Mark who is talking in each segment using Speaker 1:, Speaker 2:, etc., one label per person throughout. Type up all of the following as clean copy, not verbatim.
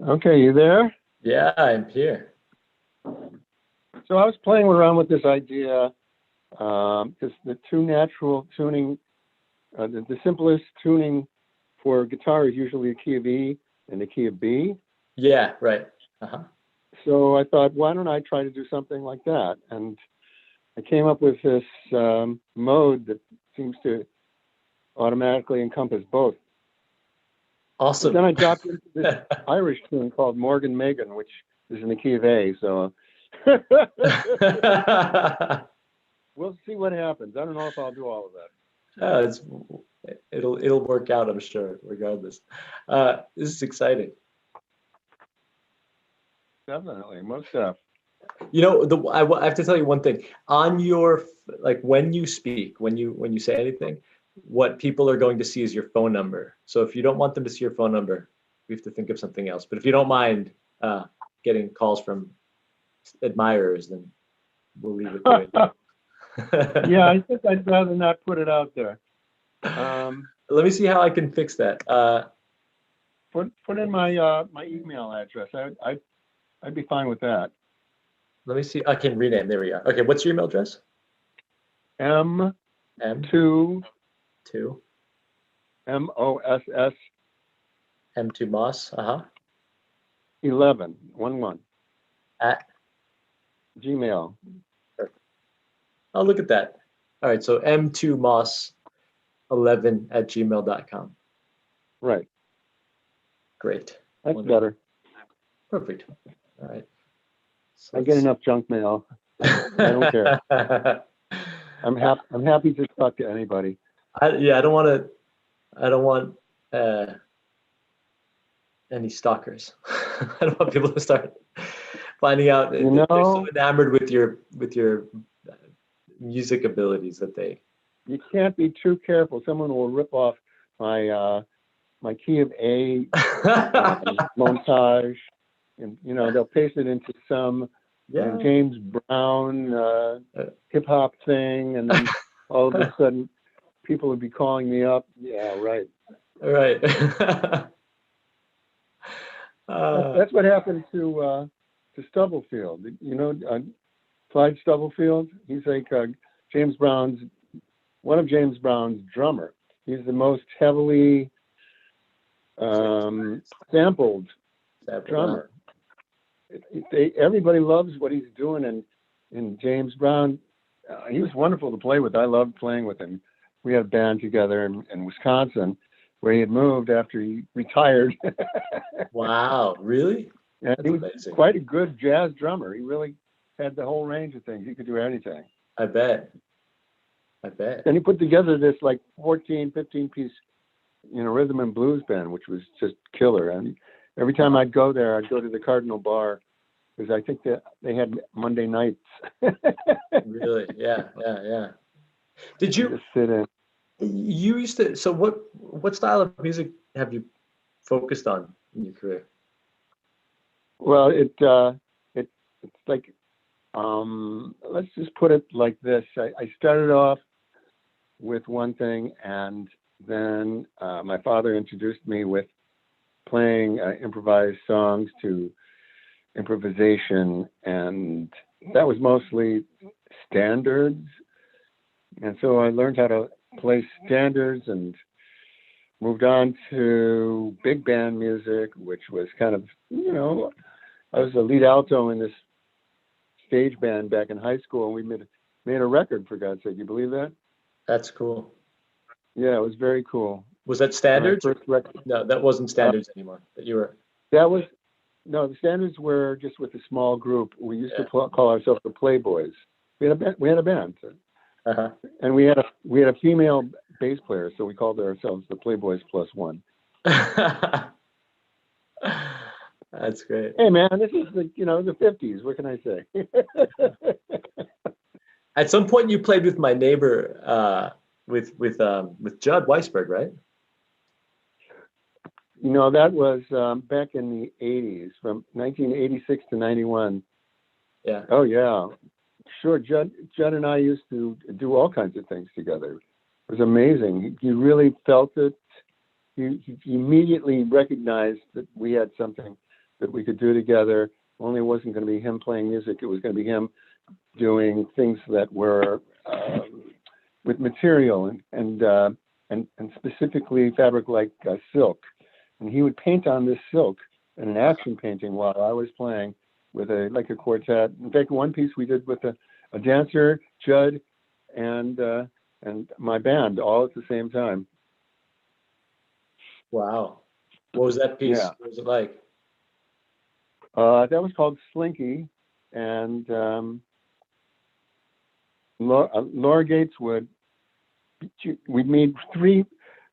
Speaker 1: Okay, you there?
Speaker 2: Yeah, I'm here.
Speaker 1: So I was playing around with this idea because the two natural tuning, the simplest tuning for guitar is usually a key of E and a key of B.
Speaker 2: Yeah, right. Uh-huh.
Speaker 1: So I thought, why don't I try to do something like that? And I came up with this mode that seems to automatically encompass both. But
Speaker 2: Awesome.
Speaker 1: then I dropped into this Irish tune called Morgan Megan, which is in the key of A. So we'll see what happens. I don't know if I'll do all of that.
Speaker 2: it's it'll work out, I'm sure, regardless. This is exciting.
Speaker 1: Definitely, most stuff.
Speaker 2: You know, I have to tell you one thing. On your like when you speak, when you say anything, what people are going to see is your phone number. So if you don't want them to see your phone number, we have to think of something else. But if you don't mind getting calls from admirers, then we'll leave it to it.
Speaker 1: Yeah, I think I'd rather not put it out there.
Speaker 2: Let me see how I can fix that.
Speaker 1: Put in my my email address. I'd be fine with that.
Speaker 2: Let me see. I can rename. There we go. Okay, what's your email address?
Speaker 1: M2
Speaker 2: M2
Speaker 1: MOSS
Speaker 2: M2 Moss.
Speaker 1: 11
Speaker 2: At
Speaker 1: Gmail.
Speaker 2: perfect. Oh, look at that. All right, so M2 Moss 11 at gmail.com.
Speaker 1: Right.
Speaker 2: Great.
Speaker 1: That's
Speaker 2: Wonderful.
Speaker 1: better.
Speaker 2: Perfect. All right. So
Speaker 1: I get enough junk mail. I don't care. I'm happy to talk to anybody.
Speaker 2: I don't want to. I don't want any stalkers. I don't want people to start finding out that they're so enamored with your music abilities that they.
Speaker 1: You can't be too careful. Someone will rip off my my key of A montage, and they'll paste it into some James Brown hip hop thing, and then all of a sudden people would be calling me up. Yeah, right.
Speaker 2: Right.
Speaker 1: That's what happened to Stubblefield. Clyde Stubblefield. He's like one of James Brown's drummer. He's the most heavily sampled drummer. Everybody loves what he's doing, and James Brown, he was wonderful to play with. I loved playing with him. We had a band together in Wisconsin, where he had moved after he retired.
Speaker 2: Wow, really?
Speaker 1: And he was amazing. Quite a good jazz drummer. He really had the whole range of things. He could do anything.
Speaker 2: I bet.
Speaker 1: And he put together this like 14, 15 piece, rhythm and blues band, which was just killer. And every time I'd go there, I'd go to the Cardinal Bar, because I think that they had Monday nights.
Speaker 2: Really? Yeah. Did you
Speaker 1: just sit in?
Speaker 2: You used to. So what style of music have you focused on in your career?
Speaker 1: Well, it's like, let's just put it like this. I started off with one thing, and then my father introduced me with playing improvised songs to improvisation, and that was mostly standards. And so I learned how to play standards and moved on to big band music, which was kind of, I was a lead alto in this stage band back in high school, and we made a record, for God's sake. You believe that?
Speaker 2: That's cool.
Speaker 1: Yeah, it was very cool.
Speaker 2: Was that standards? No, that wasn't standards anymore.
Speaker 1: No, the standards were just with a small group. We used to call ourselves the Playboys. We had a band. And we had a female bass player, so we called ourselves the Playboys Plus One.
Speaker 2: That's great.
Speaker 1: Hey man, this is the 50s. What can I say?
Speaker 2: At some point, you played with my neighbor, with Judd Weisberg, right?
Speaker 1: That was back in the 80s, from 1986 to 91.
Speaker 2: Yeah.
Speaker 1: Oh yeah. Sure, Judd and I used to do all kinds of things together. It was amazing. He really felt it. He immediately recognized that we had something that we could do together. Only it wasn't going to be him playing music. It was going to be him doing things that were with material and specifically fabric like silk. And he would paint on this silk in an action painting while I was playing with a quartet. In fact, one piece we did with a dancer, Judd, and my band all at the same time.
Speaker 2: Wow. What was that piece?
Speaker 1: Yeah.
Speaker 2: What was it like?
Speaker 1: That was called Slinky, and Laura Gateswood. We made three.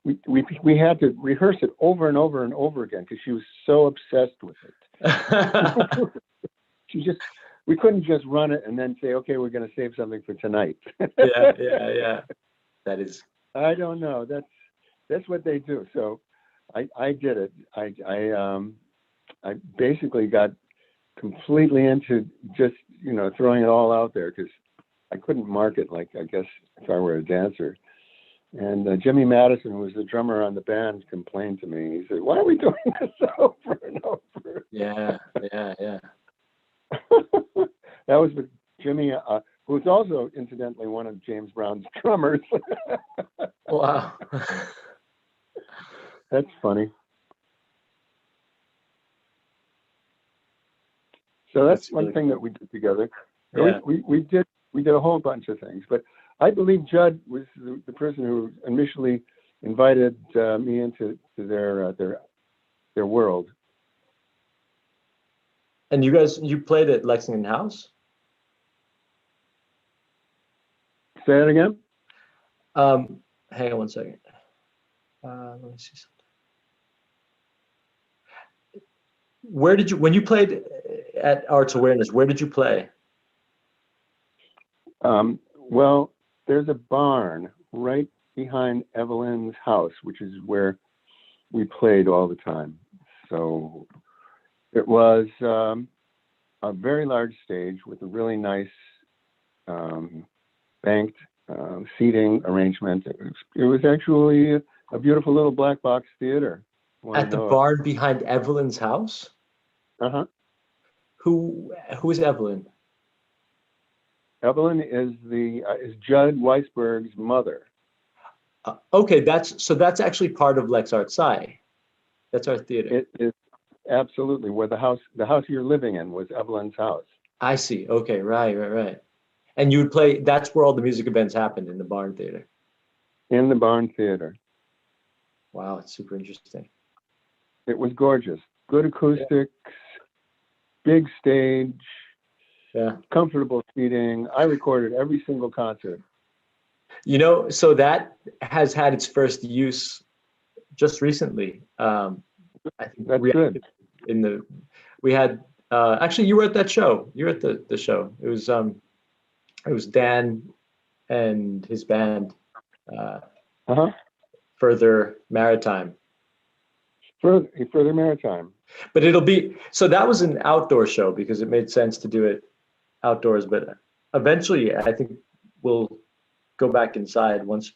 Speaker 1: We had to rehearse it over and over and over again because she was so obsessed with it. We couldn't just run it and then say, okay, we're going to save something for tonight.
Speaker 2: Yeah. That is.
Speaker 1: I don't know. That's what they do. So I did it. I basically got completely into just throwing it all out there because I couldn't mark it like I guess if I were a dancer. And Jimmy Madison, who was the drummer on the band, complained to me. He said, "Why are we doing this over and over?"
Speaker 2: Yeah.
Speaker 1: That was with Jimmy, who was also incidentally one of James Brown's drummers.
Speaker 2: Wow.
Speaker 1: That's funny. So that's
Speaker 2: really
Speaker 1: one thing that we did together.
Speaker 2: Yeah.
Speaker 1: We did a whole bunch of things, but I believe Judd was the person who initially invited me into their world.
Speaker 2: And you played at Lexington House?
Speaker 1: Say that again?
Speaker 2: Hang on one second. Let me see something. When you played at Arts Awareness, where did you play?
Speaker 1: Well, there's a barn right behind Evelyn's house, which is where we played all the time. So it was a very large stage with a really nice banked seating arrangement. It was actually a beautiful little black box theater.
Speaker 2: At the barn behind Evelyn's house?
Speaker 1: Uh-huh.
Speaker 2: Who is Evelyn?
Speaker 1: Evelyn is Judd Weisberg's mother.
Speaker 2: Okay, that's actually part of Lex Art Sci. That's our theater.
Speaker 1: It is absolutely where the house you're living in was Evelyn's house.
Speaker 2: I see. Okay, right. And you would play. That's where all the music events happened, in the barn theater.
Speaker 1: In the barn theater.
Speaker 2: Wow, it's super interesting.
Speaker 1: It was gorgeous. Good acoustics, big stage.
Speaker 2: Yeah.
Speaker 1: Comfortable seating. I recorded every single concert.
Speaker 2: So that has had its first use just recently. I think
Speaker 1: that's good.
Speaker 2: We had actually, you were at that show. You were at the show. It was Dan and his band. Further Maritime.
Speaker 1: Further Maritime.
Speaker 2: But that was an outdoor show because it made sense to do it outdoors, but eventually I think we'll go back inside once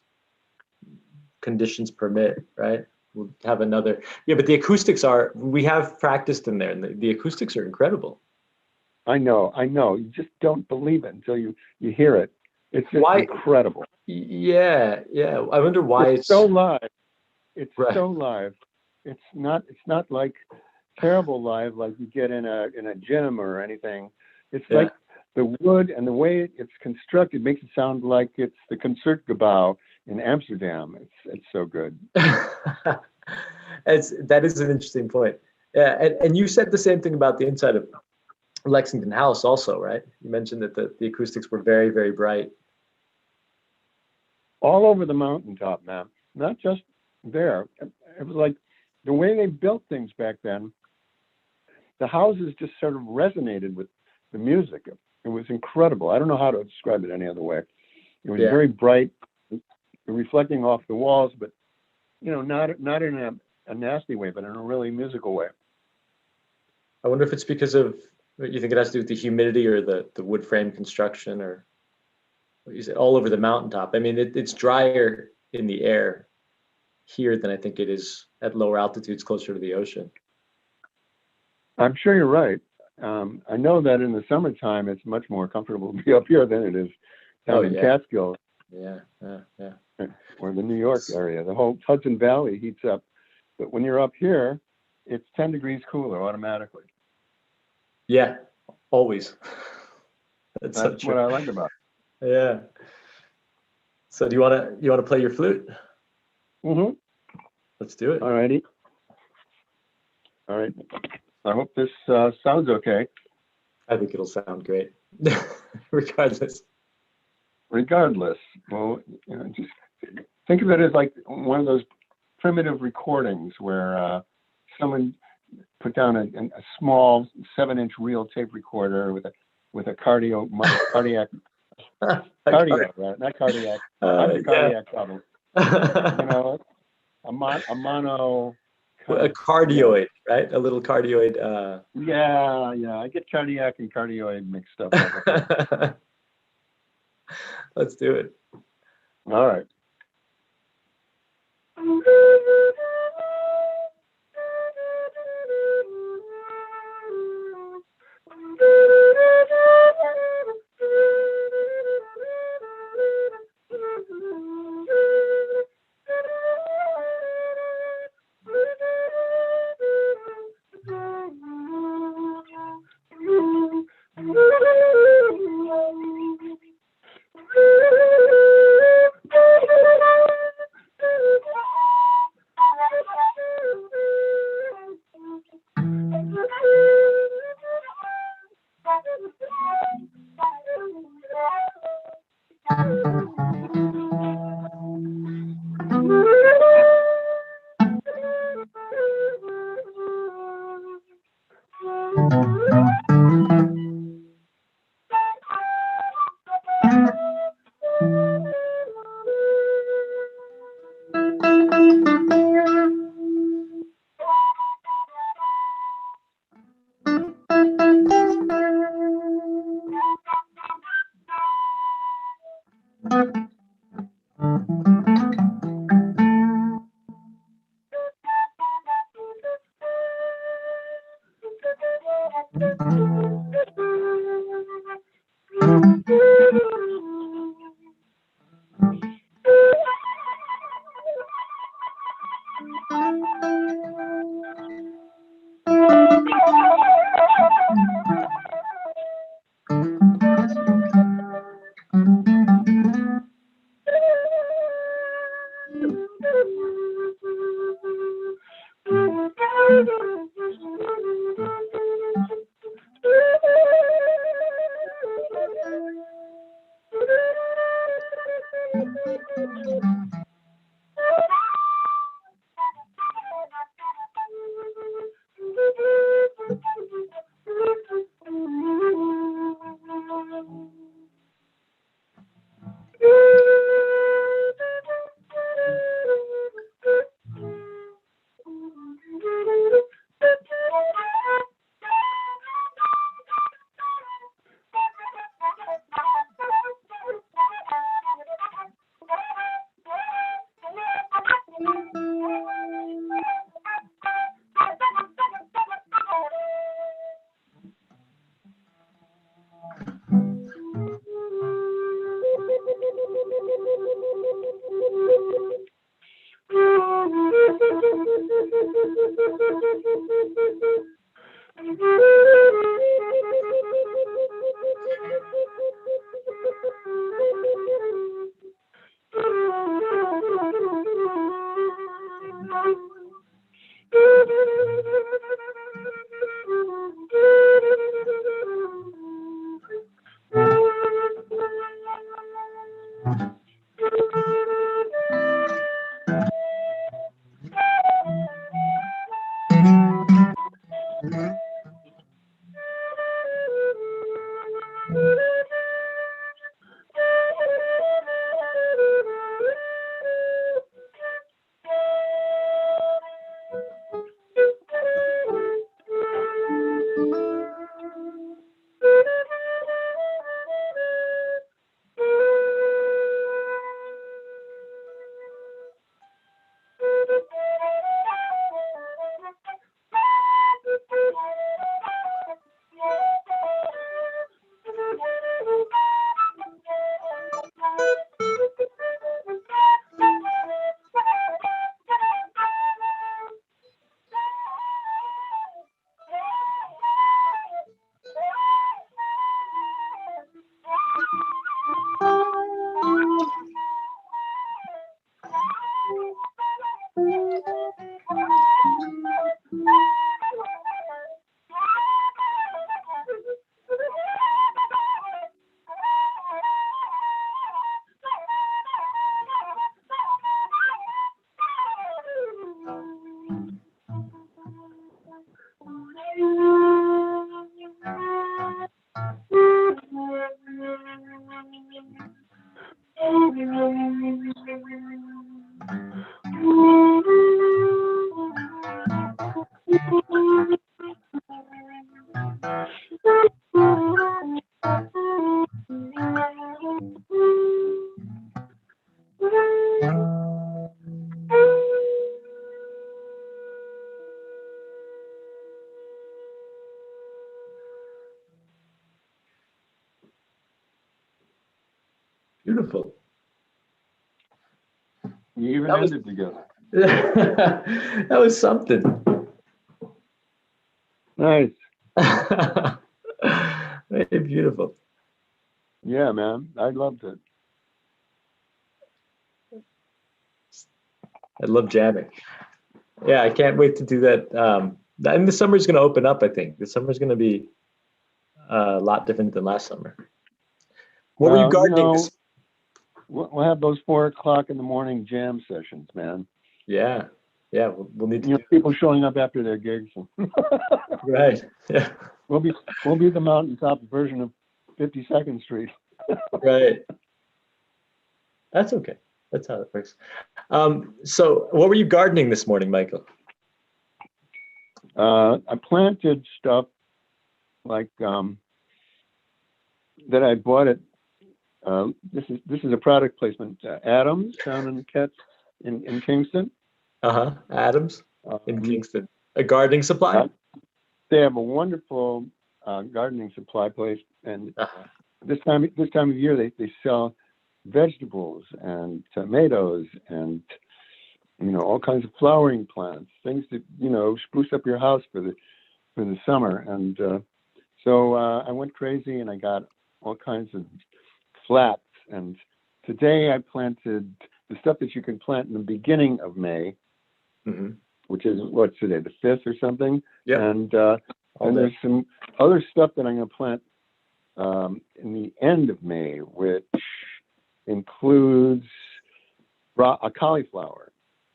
Speaker 2: conditions permit, right? We'll have another. Yeah, but the acoustics we have practiced in there, and the acoustics are incredible.
Speaker 1: I know. You just don't believe it until you hear it. It's just incredible.
Speaker 2: Yeah. I wonder why
Speaker 1: it's so live. It's
Speaker 2: right.
Speaker 1: So live. It's not like terrible live like you get in a gym or anything. It's like the wood and the way it's constructed makes it sound like it's the Concertgebouw in Amsterdam. It's so good.
Speaker 2: That is an interesting point. Yeah, and you said the same thing about the inside of Lexington House also, right? You mentioned that the acoustics were very, very bright.
Speaker 1: All over the mountaintop, man. Not just there. It was like the way they built things back then. The houses just sort of resonated with the music. It was incredible. I don't know how to describe it any other way. It was very bright, reflecting off the walls, but not in a nasty way, but in a really musical way.
Speaker 2: I wonder if it's because of, you think it has to do with the humidity or the wood frame construction, or what you said, all over the mountaintop. I mean, it's drier in the air here than I think it is at lower altitudes closer to the ocean.
Speaker 1: I'm sure you're right. I know that in the summertime, it's much more comfortable to be up here than it is down in
Speaker 2: yeah.
Speaker 1: Catskill
Speaker 2: Yeah.
Speaker 1: or the New York area. The whole Hudson Valley heats up. But when you're up here, it's 10 degrees cooler automatically.
Speaker 2: Yeah, always. That's so
Speaker 1: That's
Speaker 2: true.
Speaker 1: what I like about
Speaker 2: Yeah. So do you wanna play your flute?
Speaker 1: it. Mm-hmm.
Speaker 2: Let's do it.
Speaker 1: All righty. All right. I hope this sounds okay.
Speaker 2: I think it'll sound great, regardless.
Speaker 1: Regardless, well, just think of it as like one of those primitive recordings where someone put down a small 7-inch reel tape recorder with a cardiac right? Not cardiac, cardiac trouble. A mono.
Speaker 2: A cardioid, right? A little cardioid.
Speaker 1: Yeah. I get cardiac and cardioid mixed up all the time.
Speaker 2: Let's do it.
Speaker 1: All right.
Speaker 2: Beautiful.
Speaker 1: We even
Speaker 2: That was
Speaker 1: ended together.
Speaker 2: that was something.
Speaker 1: Nice.
Speaker 2: Very beautiful.
Speaker 1: Yeah, man. I loved it.
Speaker 2: I love jamming. Yeah, I can't wait to do that. And the summer's going to open up, I think. The summer's going to be a lot different than last summer. What were you
Speaker 1: Well,
Speaker 2: gardening this?
Speaker 1: we'll have those 4 o'clock in the morning jam sessions, man.
Speaker 2: Yeah, yeah, we'll need to do
Speaker 1: People showing up after their gigs.
Speaker 2: right. Yeah,
Speaker 1: we'll be the mountaintop version of 52nd Street.
Speaker 2: right. That's okay. That's how it works. So what were you gardening this morning, Michael?
Speaker 1: I planted stuff like that I bought at. This is a product placement. Adams down in Kingston.
Speaker 2: Adams in
Speaker 1: Um,
Speaker 2: Kingston. A gardening supply?
Speaker 1: They have a wonderful gardening supply place, and
Speaker 2: Uh-huh.
Speaker 1: this time of year they sell vegetables and tomatoes and all kinds of flowering plants, things that spruce up your house for the summer. And so I went crazy and I got all kinds of flats. And today I planted the stuff that you can plant in the beginning of May,
Speaker 2: Mm-hmm.
Speaker 1: which is what's today, the 5th or something.
Speaker 2: Yep.
Speaker 1: And there's some other stuff that I'm going to plant in the end of May, which includes a cauliflower.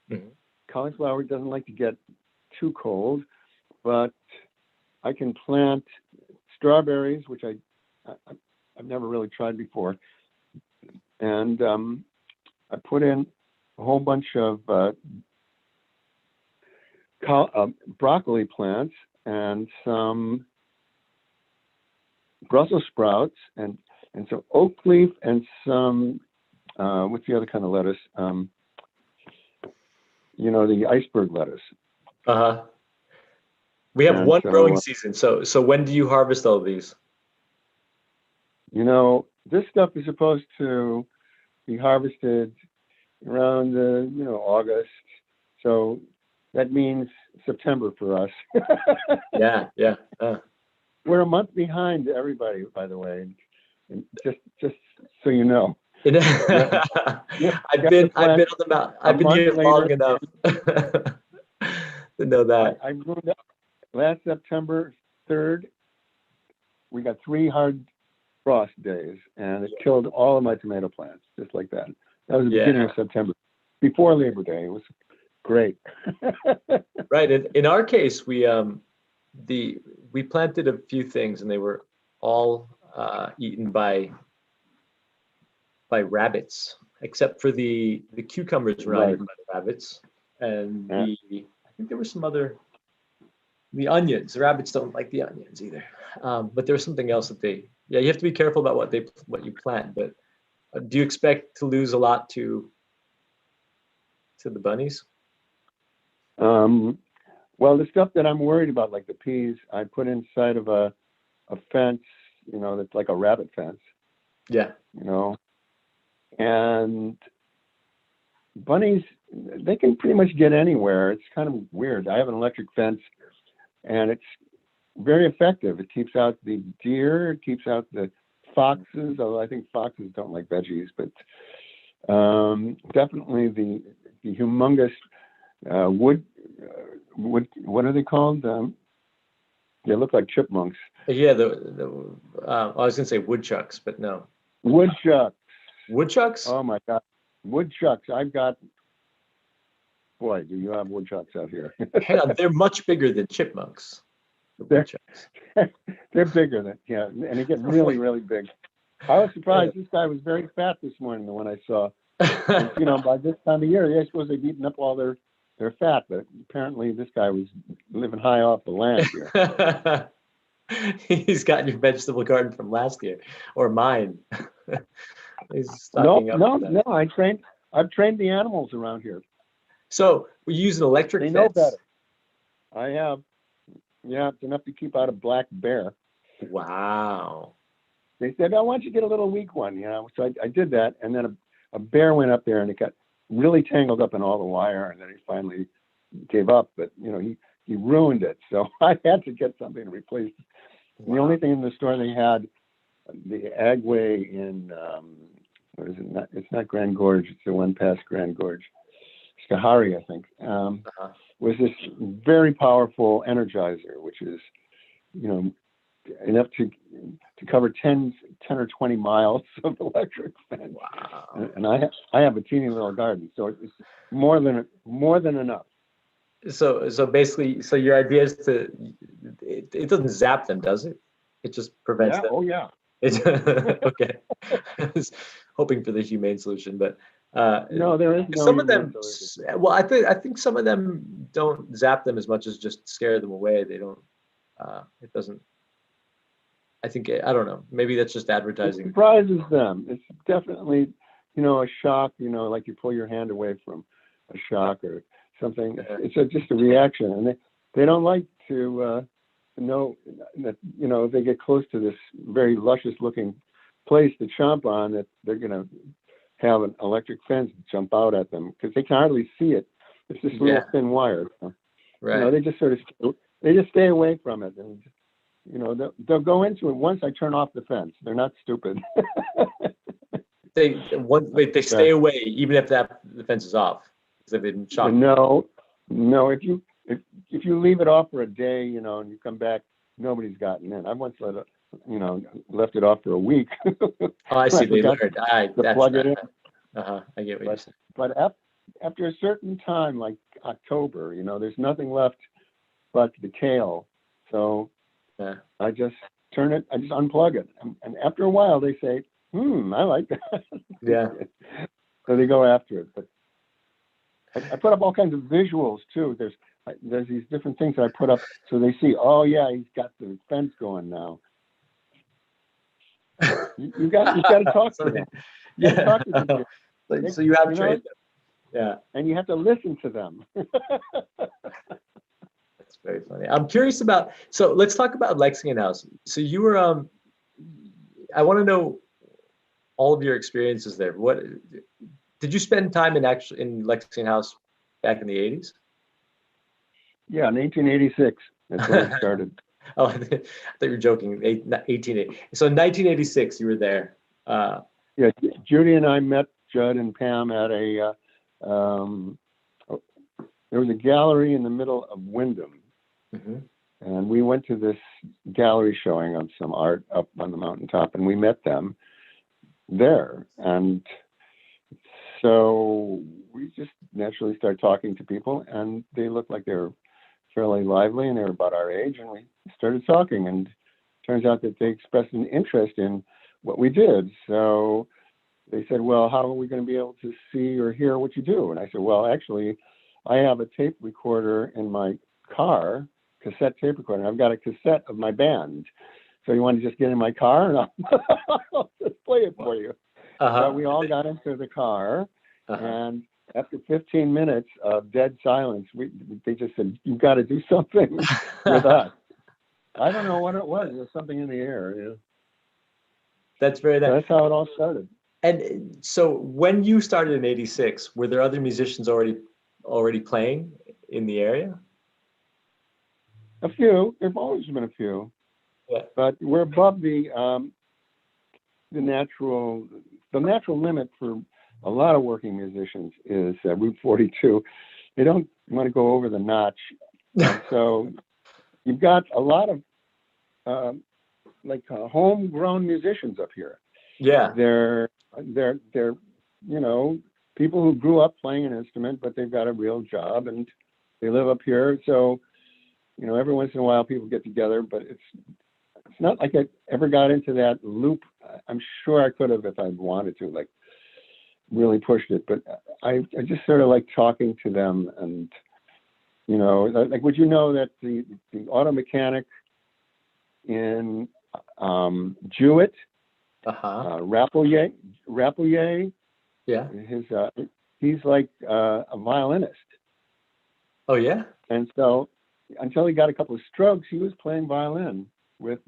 Speaker 2: Mm-hmm.
Speaker 1: Cauliflower doesn't like to get too cold, but I can plant strawberries, which I've never really tried before. And I put in a whole bunch of broccoli plants and some Brussels sprouts and some oak leaf and some what's the other kind of lettuce? The iceberg lettuce.
Speaker 2: Uh-huh. We have
Speaker 1: And
Speaker 2: one
Speaker 1: so,
Speaker 2: growing season. So when do you harvest all of these?
Speaker 1: This stuff is supposed to be harvested around August. So that means September for us.
Speaker 2: Yeah.
Speaker 1: We're a month behind everybody, by the way. And just so you know.
Speaker 2: I've been on the mountain. I've been here long enough to know that.
Speaker 1: I moved up last September 3rd. We got 3 hard frost days, and it killed all of my tomato plants, just like that. That was the beginning of September, before Labor Day. It was great.
Speaker 2: Right. In our case, we planted a few things, and they were all eaten by rabbits, except for the cucumbers were not eaten by the rabbits, and I think there were some other. The onions. The rabbits don't like the onions either. But there was something else that you have to be careful about what you plant. But do you expect to lose a lot to the bunnies?
Speaker 1: Well, the stuff that I'm worried about, like the peas, I put inside of a fence, that's like a rabbit fence.
Speaker 2: Yeah.
Speaker 1: And bunnies, they can pretty much get anywhere. It's kind of weird. I have an electric fence, and it's very effective. It keeps out the deer, it keeps out the foxes, although I think foxes don't like veggies, but definitely the humongous wood, what are they called? They look like chipmunks.
Speaker 2: Yeah, I was gonna say woodchucks, but no.
Speaker 1: Woodchucks.
Speaker 2: Woodchucks?
Speaker 1: Oh my God, woodchucks! Boy, do you have woodchucks out here?
Speaker 2: Hang on, they're much bigger than chipmunks.
Speaker 1: They're bigger than and they get really, really big. I was surprised. This guy was very fat this morning. The one I saw. And, by this time of year, they're supposed to be eating up all their fat, but apparently this guy was living high off the land here.
Speaker 2: He's got your vegetable garden from last year, or mine. He's
Speaker 1: No. I've trained the animals around here.
Speaker 2: So we use an electric fence.
Speaker 1: They know better. I have. Yeah, it's enough to keep out a black bear.
Speaker 2: Wow.
Speaker 1: they said, "Oh, why don't you get a little weak one?" You know, so I did that, and then a bear went up there, and it got really tangled up in all the wire, and then he finally gave up. But you know, he ruined it, so I had to get something to replace.
Speaker 2: Wow.
Speaker 1: The only thing in the store they had, the Agway in what is it? It's not Grand Gorge. It's the one past Grand Gorge, Skahari, I think. Was this very powerful energizer, which is, you know, enough to cover 10 or 20 miles of electric fence.
Speaker 2: Wow.
Speaker 1: And I have a teeny little garden, so it's more than enough.
Speaker 2: So basically, so your idea is it doesn't zap them, does it? It just prevents
Speaker 1: Yeah.
Speaker 2: them.
Speaker 1: Oh yeah.
Speaker 2: It's okay. I was hoping for the humane solution, but
Speaker 1: No, there is no
Speaker 2: some of
Speaker 1: humane
Speaker 2: them.
Speaker 1: solution.
Speaker 2: Well, I think some of them don't zap them as much as just scare them away. They don't. It doesn't. I think I don't know. Maybe that's just
Speaker 1: It
Speaker 2: advertising.
Speaker 1: surprises them. It's definitely, you know, a shock. You know, like you pull your hand away from a shock or something. It's just a reaction, and they don't like to know that, you know, if they get close to this very luscious looking place to chomp on, that they're going to have an electric fence jump out at them, because they can hardly see it. It's this little thin wire. So,
Speaker 2: Right.
Speaker 1: you know, they just sort of stay away from it, and you know, they'll go into it once I turn off the fence. They're not stupid.
Speaker 2: They stay away even if the fence is off, because they've been shocked.
Speaker 1: No. If you leave it off for a day, you know, and you come back, nobody's gotten in. I once left it off for a week.
Speaker 2: Oh, I see. They learned.
Speaker 1: Plug it in.
Speaker 2: I get what you're saying.
Speaker 1: But after a certain time, like October, you know, there's nothing left but the tail. So I just unplug it. And after a while, they say, I like that.
Speaker 2: Yeah.
Speaker 1: So they go after it. But I put up all kinds of visuals too. There's these different things that I put up so they see, oh yeah, he's got the fence going now. You got to talk to them.
Speaker 2: Yeah.
Speaker 1: Talk to them.
Speaker 2: So you have trained them. Yeah.
Speaker 1: And you have to listen to them.
Speaker 2: That's very funny. I'm curious about, so let's talk about Lexington House. So you were, I want to know all of your experiences there. What did you spend time in Lexington House back in the 80s?
Speaker 1: Yeah, in 1886. That's when it started.
Speaker 2: Oh, I thought you were joking. 1880. So in 1986, you were there.
Speaker 1: Yeah, Judy and I met Judd and Pam at there was a gallery in the middle of Wyndham.
Speaker 2: Mm-hmm.
Speaker 1: And we went to this gallery showing of some art up on the mountaintop, and we met them there. And so we just naturally started talking to people, and they looked like they were fairly lively, and they were about our age, and we started talking, and it turns out that they expressed an interest in what we did. So they said, well, how are we going to be able to see or hear what you do? And I said, well, actually, I have a tape recorder in my car, cassette tape recorder. I've got a cassette of my band. So you want to just get in my car and I'll just play it for you. So we all got into the car, and after 15 minutes of dead silence, they just said, you've got to do something with us. I don't know what it was. There was something in the air. Yeah.
Speaker 2: That's very nice.
Speaker 1: So that's how it all started.
Speaker 2: And so when you started in 86, were there other musicians already playing in the area?
Speaker 1: A few. There've always been a few.
Speaker 2: Yeah.
Speaker 1: But we're above the natural limit for a lot of working musicians is Route 42. They don't want to go over the notch. So you've got a lot of homegrown musicians up here.
Speaker 2: Yeah.
Speaker 1: They're you know, people who grew up playing an instrument, but they've got a real job and they live up here. So, you know, every once in a while people get together, but it's not like I ever got into that loop. I'm sure I could have if I'd wanted to, like really pushed it, but I just sort of like talking to them. And, you know, like, would you know that the auto mechanic in Jewett, Rapelier,
Speaker 2: yeah,
Speaker 1: he's like a violinist.
Speaker 2: Oh yeah.
Speaker 1: And so until he got a couple of strokes, he was playing violin with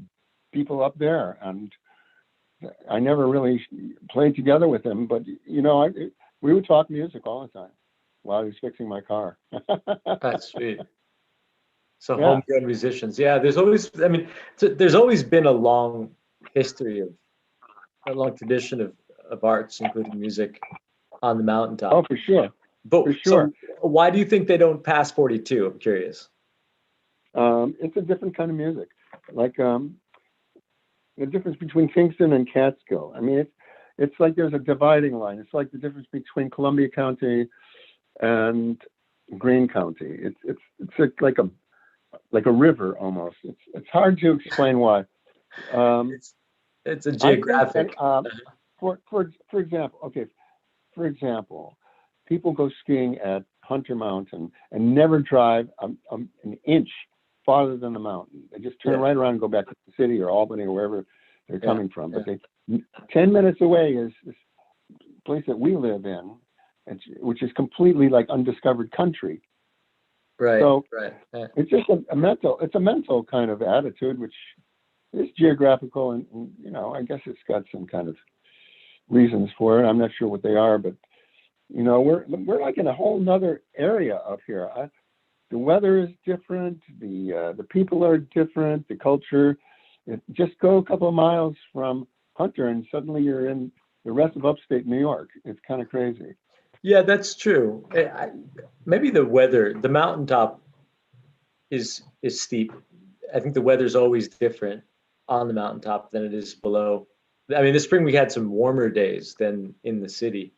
Speaker 1: people up there. And I never really played together with him, but we would talk music all the time while he was fixing my car.
Speaker 2: That's sweet. So
Speaker 1: Yeah.
Speaker 2: homegrown musicians. Yeah, there's always, I mean, there's always been a long history of, a long tradition of arts, including music, on the mountaintop.
Speaker 1: Oh, for sure.
Speaker 2: But
Speaker 1: For
Speaker 2: so
Speaker 1: sure.
Speaker 2: why do you think they don't pass 42? I'm curious.
Speaker 1: It's a different kind of music. Like the difference between Kingston and Catskill. I mean, it's like there's a dividing line. It's like the difference between Columbia County and Greene County. Like a river almost. It's hard to explain why.
Speaker 2: It's it's a
Speaker 1: I think that
Speaker 2: geographic.
Speaker 1: for example, okay, for example, people go skiing at Hunter Mountain and never drive an inch farther than the mountain. They just turn
Speaker 2: Yeah.
Speaker 1: right around and go back to the city or Albany or wherever they're
Speaker 2: Yeah.
Speaker 1: coming from. But 10 minutes away is this place that we live in, which is completely like undiscovered country.
Speaker 2: Right.
Speaker 1: So
Speaker 2: right. Yeah.
Speaker 1: it's just a mental kind of attitude, which is geographical, and I guess it's got some kind of reasons for it. I'm not sure what they are, but we're like in a whole nother area up here. The weather is different. The people are different. The culture. Just go a couple of miles from Hunter, and suddenly you're in the rest of upstate New York. It's kind of crazy.
Speaker 2: Yeah, that's true. Maybe the weather, the mountaintop is steep. I think the weather's always different on the mountaintop than it is below. I mean, this spring we had some warmer days than in the city,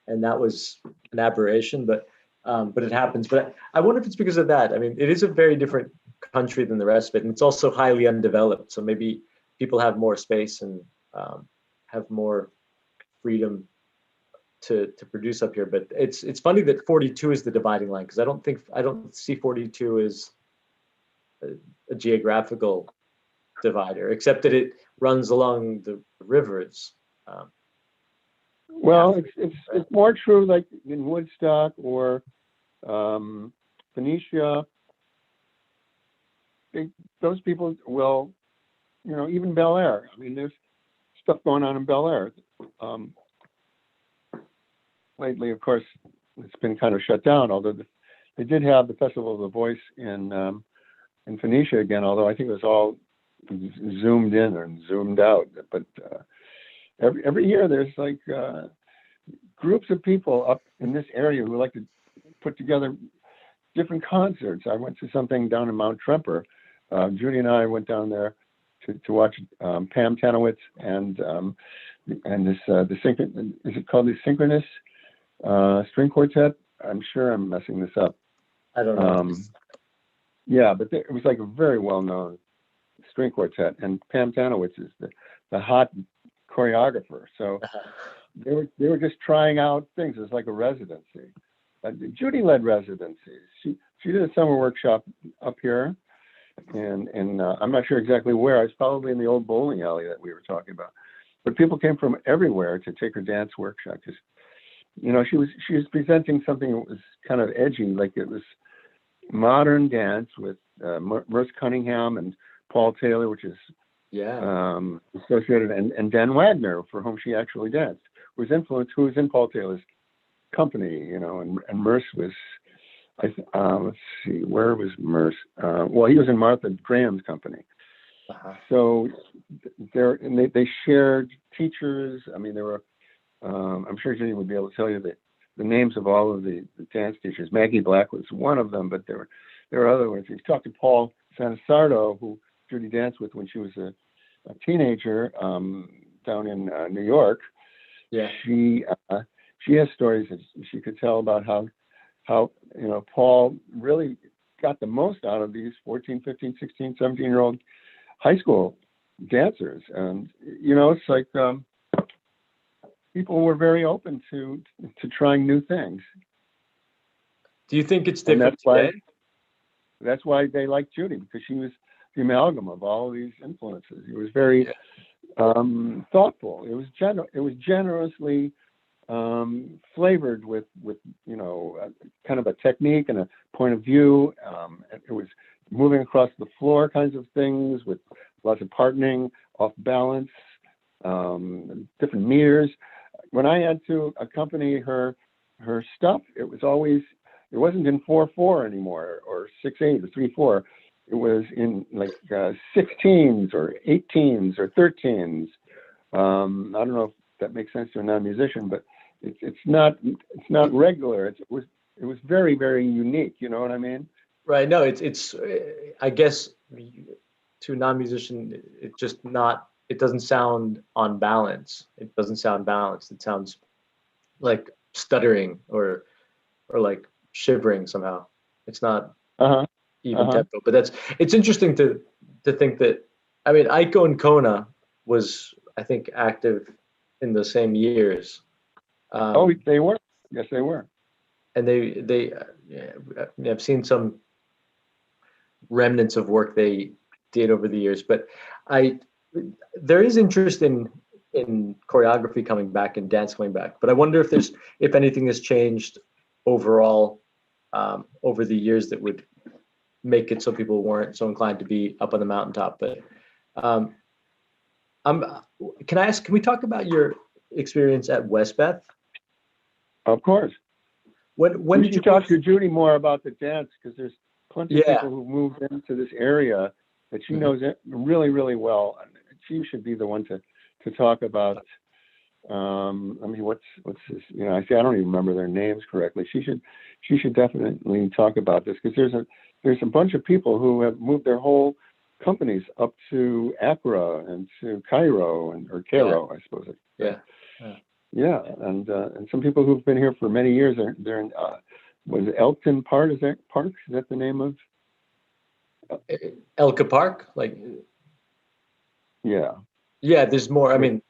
Speaker 2: and that was an aberration, but it happens. But I wonder if it's because of that. I mean, it is a very different country than the rest of it, and it's also highly undeveloped. So maybe people have more space and have more freedom to produce up here. But it's funny that 42 is the dividing line, because I don't see 42 as a geographical divider, except that it runs along the rivers.
Speaker 1: Well,
Speaker 2: right?
Speaker 1: it's more true like in Woodstock or Phoenicia. Those people will, even Bel Air. I mean, there's stuff going on in Bel Air. Lately, of course, it's been kind of shut down, although they did have the Festival of the Voice in Phoenicia again, although I think it was all zoomed in and zoomed out. But every year there's like groups of people up in this area who like to put together different concerts. I went to something down in Mount Tremper. Judy and I went down there to watch Pam Tanowitz and this is it called the Synchronous String Quartet? I'm sure I'm messing this up.
Speaker 2: I don't know.
Speaker 1: Yeah, but it was like a very well-known string quartet, and Pam Tanowitz is the hot choreographer. So they were just trying out things. It was like a residency. Judy led residencies. She did a summer workshop up here, and I'm not sure exactly where. I was probably in the old bowling alley that we were talking about. But people came from everywhere to take her dance workshop. Because she was presenting something that was kind of edgy, like it was modern dance with Merce Cunningham and Paul Taylor, which is associated, and Dan Wagner, for whom she actually danced, who was in Paul Taylor's company, and Merce was, let's see, where was Merce? Well, he was in Martha Graham's company. So they shared teachers. I mean, there were, I'm sure Jenny would be able to tell you the names of all of the dance teachers. Maggie Black was one of them, but there were other ones. If you talk to Paul Sanasardo, who Judy danced with when she was a teenager down in New York, she has stories that she could tell about how Paul really got the most out of these 14, 15, 16, 17-year-old high school dancers. And, it's like people were very open to trying new things.
Speaker 2: Do you think it's different today?
Speaker 1: That's why they liked Judy, because she was the amalgam of all of these influences. It was very thoughtful. It was generously flavored with kind of a technique and a point of view. It was moving across the floor kinds of things with lots of partnering, off balance. different meters. When I had to accompany her stuff, it wasn't in 4/4 anymore, or 6/8 or 3/4. It was in like 16s or 18s or 13s. I don't know if that makes sense to a non-musician, but it's not regular. It was very, very unique. You know what I mean?
Speaker 2: Right. No, it's I guess to a non-musician, it doesn't sound on balance. It doesn't sound balanced. It sounds like stuttering or like shivering somehow. It's not
Speaker 1: Uh-huh.
Speaker 2: even
Speaker 1: Uh-huh.
Speaker 2: tempo. But it's interesting to think that, I mean, Aiko and Kona was, I think, active in the same years.
Speaker 1: Oh, they were. Yes, they were.
Speaker 2: And yeah, I've seen some remnants of work they did over the years, but there is interest in choreography coming back and dance coming back, but I wonder if anything has changed overall over the years that would make it so people weren't so inclined to be up on the mountaintop. But um, can we talk about your experience at Westbeth?
Speaker 1: Of course.
Speaker 2: When
Speaker 1: you
Speaker 2: did you
Speaker 1: talk to Judy more about the dance, because there's plenty of
Speaker 2: Yeah.
Speaker 1: people who moved into this area that she knows it really, really well. She should be the one to talk about. I mean, what's this? You know, I don't even remember their names correctly. She should definitely talk about this, because there's a bunch of people who have moved their whole companies up to Accra and to Cairo or Cairo, I suppose. Yeah, and some people who've been here for many years. They're in was it Elkton Park? Is that the name of?
Speaker 2: Elka Park? Like,
Speaker 1: Yeah.
Speaker 2: yeah, there's more. I mean,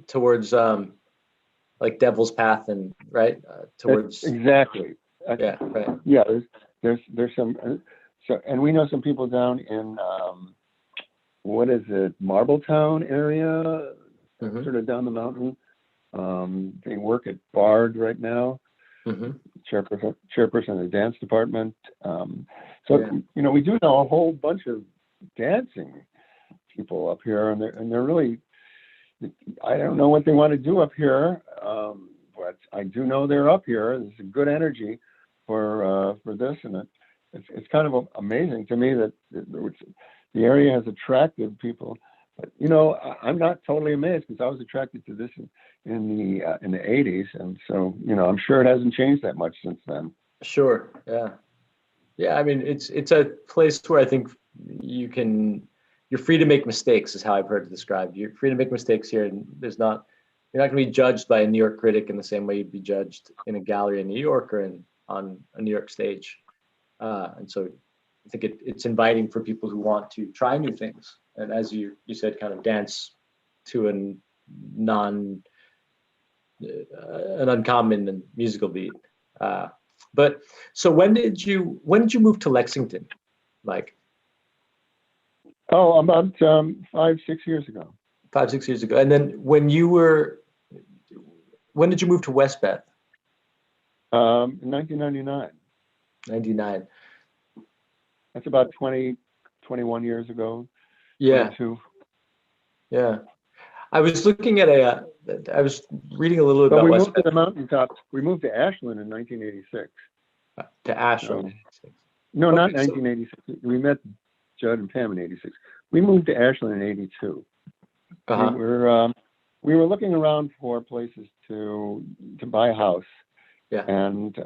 Speaker 2: towards like Devil's Path and right towards.
Speaker 1: Exactly.
Speaker 2: Yeah, right.
Speaker 1: Yeah, there's some. So, and we know some people down in what is it, Marbletown area, sort of down the mountain. They work at Bard right now. Chairperson of the dance department. You know, we do know a whole bunch of dancing people up here, and they're really. I don't know what they want to do up here, but I do know they're up here. There's a good energy for this, and it's kind of amazing to me that the area has attracted people. But you know, I'm not totally amazed, because I was attracted to this in the 80s, and so you know, I'm sure it hasn't changed that much since then.
Speaker 2: Sure. Yeah. Yeah. I mean, it's a place where I think you're free to make mistakes, is how I've heard it described. You're free to make mistakes here, and you're not going to be judged by a New York critic in the same way you'd be judged in a gallery in New York or on a New York stage. And so I think it's inviting for people who want to try new things. And as you said, kind of dance to an uncommon and musical beat. But so when did you move to Lexington? Like,
Speaker 1: about 5-6 years ago.
Speaker 2: 5-6 years ago. And then when did you move to Westbeth?
Speaker 1: In 1999.
Speaker 2: 99.
Speaker 1: That's about 21 years ago.
Speaker 2: Yeah.
Speaker 1: 22.
Speaker 2: Yeah. I was looking at I was reading a little bit
Speaker 1: But
Speaker 2: about
Speaker 1: we
Speaker 2: Westbeth.
Speaker 1: moved to the mountaintops. We moved to Ashland in 1986.
Speaker 2: To Ashland.
Speaker 1: No,
Speaker 2: Okay,
Speaker 1: not 1986. We met Judd and Pam in 86. We moved to Ashland in 82. We were looking around for places to buy a house.
Speaker 2: Yeah.
Speaker 1: And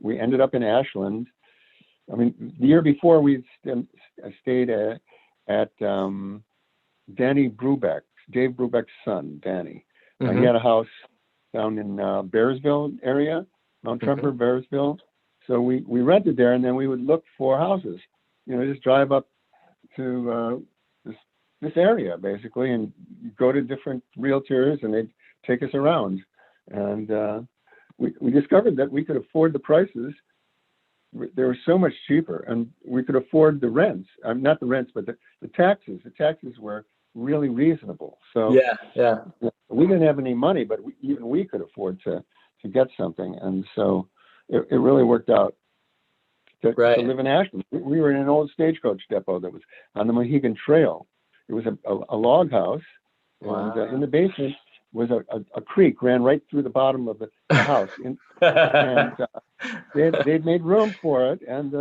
Speaker 1: we ended up in Ashland. I mean, the year before we stayed at Danny Brubeck, Dave Brubeck's son, Danny. He had a house down in Bearsville area, Mount Tremper, Bearsville. So we rented there, and then we would look for houses. You know, just drive up to this area basically, and go to different realtors, and they'd take us around. And we discovered that we could afford the prices. They were so much cheaper, and we could afford the rents. Not the rents, but the taxes. The taxes were really reasonable. So
Speaker 2: yeah.
Speaker 1: We didn't have any money, but even we could afford to get something. And so it really worked out to live in Ashland. We were in an old stagecoach depot that was on the Mohegan Trail. It was a log house, And
Speaker 2: Wow.
Speaker 1: in the basement was a creek ran right through the bottom of the house. And they'd made room for it. And,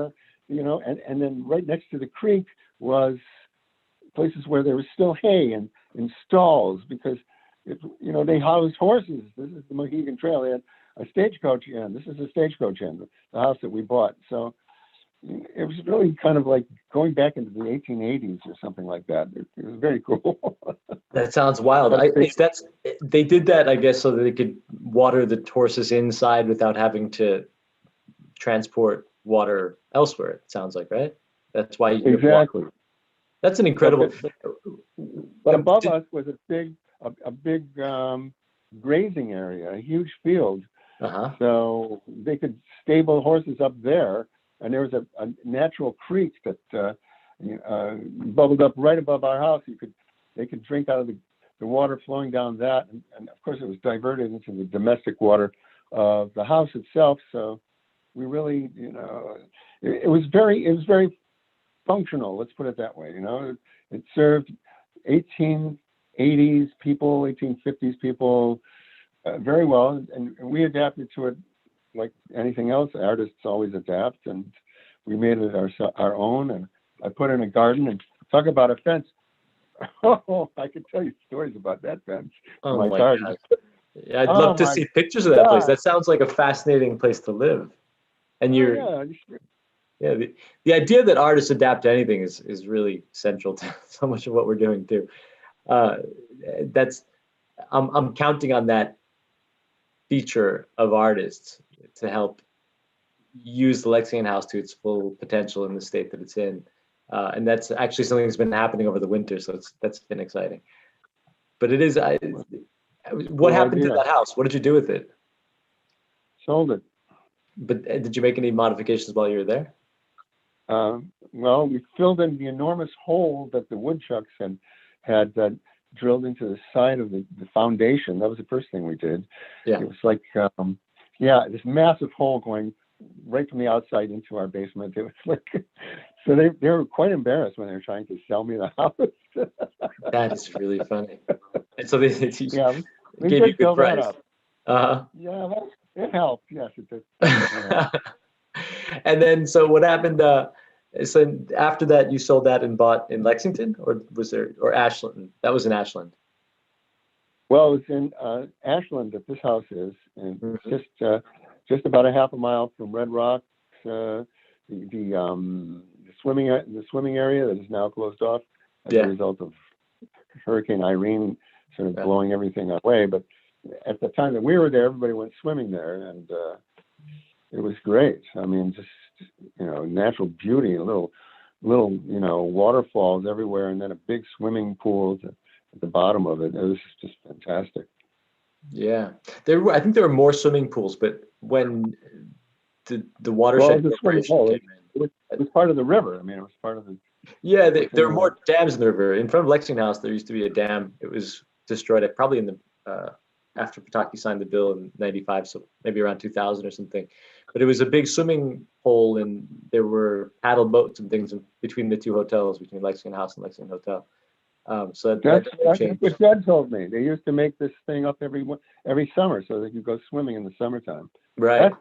Speaker 1: and then right next to the creek was places where there was still hay and in stalls because, they housed horses. This is the Mohegan Trail. They had a stagecoach inn. This is a stagecoach inn, the house that we bought. So it was really kind of like going back into the 1880s or something like that. It was very cool.
Speaker 2: That sounds wild. They did that, I guess, so that they could water the horses inside without having to transport water elsewhere. It sounds like, right? That's why you
Speaker 1: Exactly.
Speaker 2: That's an incredible.
Speaker 1: But above us was a big grazing area, a huge field.
Speaker 2: Uh-huh.
Speaker 1: So they could stable horses up there, and there was a natural creek that bubbled up right above our house. They could drink out of the water flowing down that, and of course it was diverted into the domestic water of the house itself. So we really, it was very functional. Let's put it that way. It served 1880s people, 1850s people very well, and we adapted to it like anything else. Artists always adapt, and we made it our own. And I put in a garden, and talk about a fence. Oh, I could tell you stories about that fence.
Speaker 2: Oh my
Speaker 1: garden.
Speaker 2: God. Yeah, I'd love to see pictures of that place. That sounds like a fascinating place to live. And the idea that artists adapt to anything is really central to so much of what we're doing too. I'm counting on that feature of artists to help use the Lexington House to its full potential in the state that it's in. And that's actually something that's been happening over the winter, so that's been exciting. But it is. What happened to that house? What did you do with it?
Speaker 1: Sold it.
Speaker 2: But did you make any modifications while you were there?
Speaker 1: Well, we filled in the enormous hole that the woodchucks had drilled into the side of the foundation. That was the first thing we did.
Speaker 2: Yeah.
Speaker 1: It was like, this massive hole going right from the outside into our basement. It was like, so they were quite embarrassed when they were trying to sell me the house.
Speaker 2: That is really funny. And so they gave you
Speaker 1: a
Speaker 2: good price.
Speaker 1: Yeah, well, it helped. Yes, it did.
Speaker 2: And then, so what happened? So after that, you sold that and bought in Lexington, or Ashland? That was in Ashland.
Speaker 1: Well, it was in Ashland that this house is, and just about a half a mile from Red Rocks. The swimming area that is now closed off as a result of Hurricane Irene sort of blowing everything away. But at the time that we were there, everybody went swimming there, and it was great. I mean, just natural beauty, little waterfalls everywhere, and then a big swimming pool at the bottom of it. It was just fantastic.
Speaker 2: Yeah, I think there were more swimming pools, but when the watershed corporation came in,
Speaker 1: it was part of the river. I mean, it was part of the.
Speaker 2: Yeah, there were more dams in the river. In front of Lexington House, there used to be a dam. It was destroyed probably in the after Pataki signed the bill in '95, so maybe around 2000 or something. But it was a big swimming hole, and there were paddle boats and things between the two hotels, between Lexington House and Lexington Hotel. So that's
Speaker 1: what Dad told me. They used to make this thing up every summer so that you go swimming in the summertime.
Speaker 2: Right.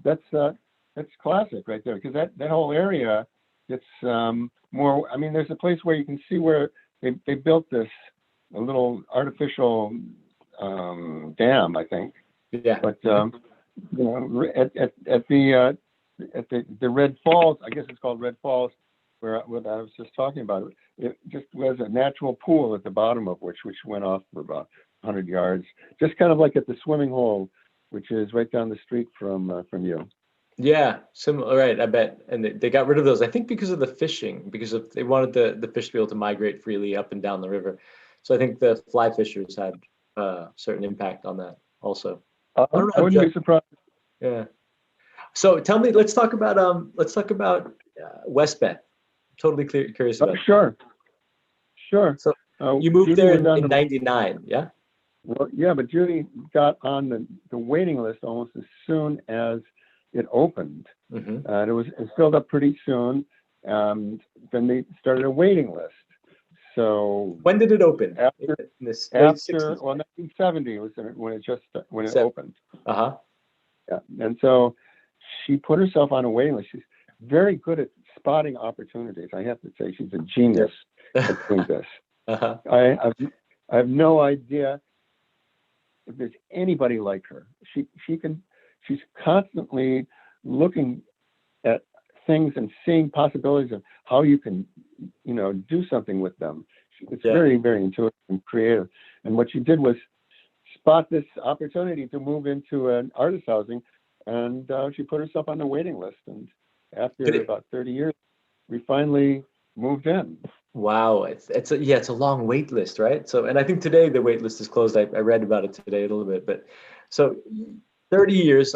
Speaker 1: That's classic right there, because that whole area gets more. I mean, there's a place where you can see where they built a little artificial dam, I think.
Speaker 2: Yeah.
Speaker 1: But at the Red Falls, I guess it's called Red Falls, where I was just talking about it just was a natural pool at the bottom of which went off for about 100 yards, just kind of like at the swimming hole, which is right down the street from you.
Speaker 2: Yeah, similar, right? I bet, and they got rid of those. I think because of the fishing, because they wanted the fish to be able to migrate freely up and down the river. So I think the fly fishers had a certain impact on that also.
Speaker 1: I wouldn't be surprised.
Speaker 2: Yeah. So tell me, let's talk about West Bend. Totally curious about.
Speaker 1: Sure.
Speaker 2: So you moved there in '99, yeah?
Speaker 1: Well, yeah, but Judy got on the waiting list almost as soon as it opened.
Speaker 2: Mm-hmm.
Speaker 1: And it filled up pretty soon. And then they started a waiting list. So
Speaker 2: When did it open?
Speaker 1: after
Speaker 2: In this late
Speaker 1: after
Speaker 2: 60s?
Speaker 1: well, 1970 was when it
Speaker 2: Seven.
Speaker 1: opened.
Speaker 2: Uh-huh.
Speaker 1: Yeah, and so she put herself on a waiting list. She's very good at spotting opportunities. I have to say, she's a genius
Speaker 2: Yeah.
Speaker 1: at doing this.
Speaker 2: Uh-huh.
Speaker 1: I have no idea if there's anybody like her. She's constantly looking at things and seeing possibilities of how you can, do something with them. It's
Speaker 2: Yeah.
Speaker 1: very, very intuitive and creative. And what she did was spot this opportunity to move into an artist housing, and she put herself on the waiting list. And after about 30 years, we finally moved in.
Speaker 2: Wow, it's a long wait list, right? So, and I think today the wait list is closed. I read about it today a little bit, but so 30 years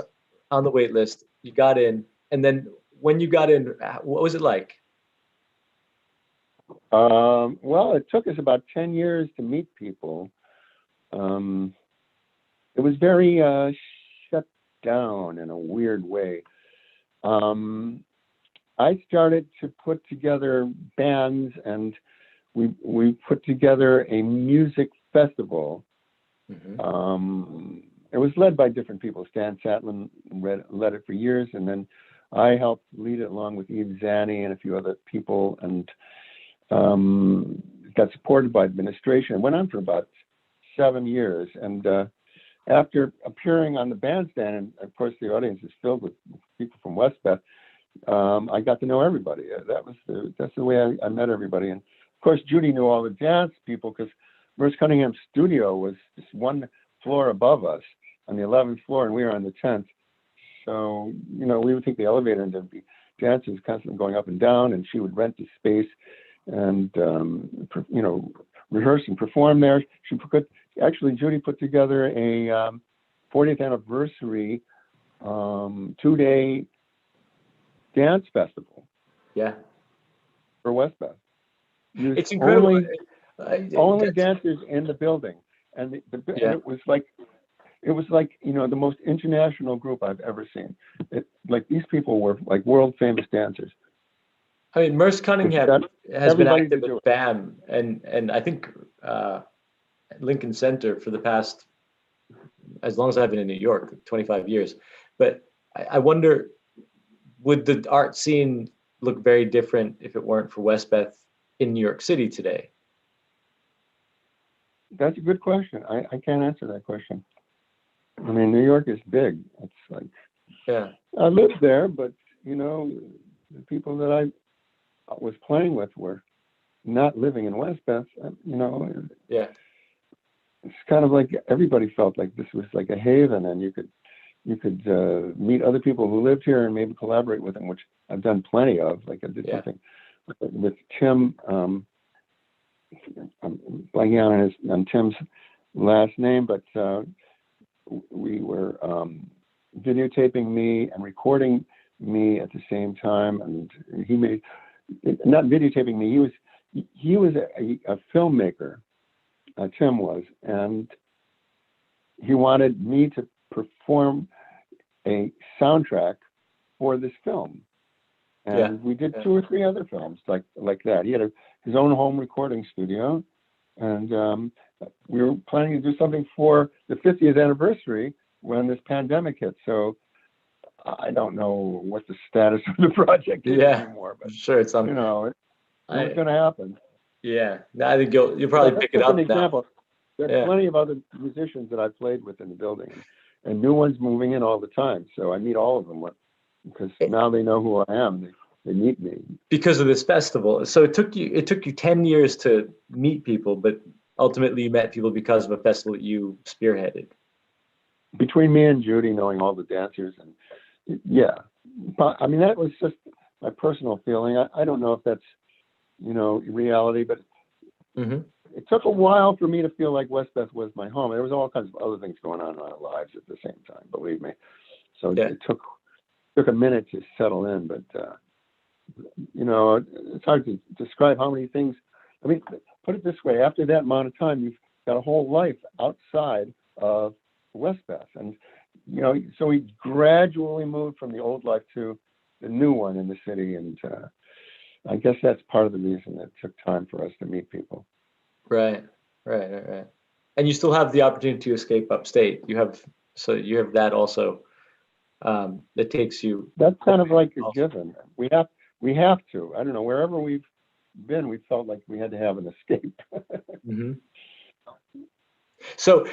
Speaker 2: on the wait list, you got in, and then when you got in, what was it like?
Speaker 1: Well, it took us about 10 years to meet people. It was very shut down in a weird way. I started to put together bands, and we put together a music festival. It was led by different people. Stan Satlin led it for years, and then I helped lead it along with Eve Zanny and a few other people, and got supported by administration. It went on for about 7 years, and after appearing on the bandstand, and of course the audience is filled with people from Westbeth, I got to know everybody. That's the way I met everybody. And of course, Judy knew all the dance people because Merce Cunningham's studio was just one floor above us on the 11th floor, and we were on the 10th. So, we would take the elevator, and there'd be dancers constantly going up and down, and she would rent the space and, rehearse and perform there. Judy put together a 40th anniversary 2-day dance festival.
Speaker 2: Yeah,
Speaker 1: for Westbeth.
Speaker 2: it's incredible.
Speaker 1: Only dancers in the building, and and it was like the most international group I've ever seen. These people were like world famous dancers.
Speaker 2: I mean, Merce Cunningham has been active at BAM and I think Lincoln Center for the past, as long as I've been in New York, 25 years. But I wonder, would the art scene look very different if it weren't for Westbeth in New York City today?
Speaker 1: That's a good question. I can't answer that question. I mean, New York is big. It's like,
Speaker 2: yeah,
Speaker 1: I lived there, but the people that I was playing with were not living in Westbeth.
Speaker 2: yeah,
Speaker 1: it's kind of like everybody felt like this was like a haven, and you could meet other people who lived here and maybe collaborate with them, which I've done plenty of. Like I did something with Tim. I'm blanking on Tim's last name, but we were videotaping me and recording me at the same time, and he made not videotaping me. He was a filmmaker. Tim was, and he wanted me to perform a soundtrack for this film. And we did 2 or 3 other films like that. He had his own home recording studio, and we were planning to do something for the 50th anniversary when this pandemic hit. So I don't know what the status of the project is anymore, but
Speaker 2: sure, it's on.
Speaker 1: It was going to happen.
Speaker 2: Yeah, I think you'll probably pick it up
Speaker 1: an example.
Speaker 2: Now.
Speaker 1: There are plenty of other musicians that I've played with in the building, and new ones moving in all the time. So I meet all of them because now they know who I am. They meet me
Speaker 2: because of this festival. So it took you 10 years to meet people, but ultimately you met people because of a festival that you spearheaded.
Speaker 1: Between me and Judy, knowing all the dancers, and but I mean that was just my personal feeling. I don't know if that's reality, but it took a while for me to feel like Westbeth was my home. There was all kinds of other things going on in our lives at the same time, believe me. So it took a minute to settle in, but it's hard to describe how many things. I mean, put it this way: after that amount of time, you've got a whole life outside of Westbeth, and so we gradually moved from the old life to the new one in the city, and I guess that's part of the reason it took time for us to meet people.
Speaker 2: Right, right. And you still have the opportunity to escape upstate. You have that also. That takes you.
Speaker 1: That's kind of like a
Speaker 2: Also.
Speaker 1: given. We have to. I don't know. Wherever we've been, we felt like we had to have an escape.
Speaker 2: Mhm. So,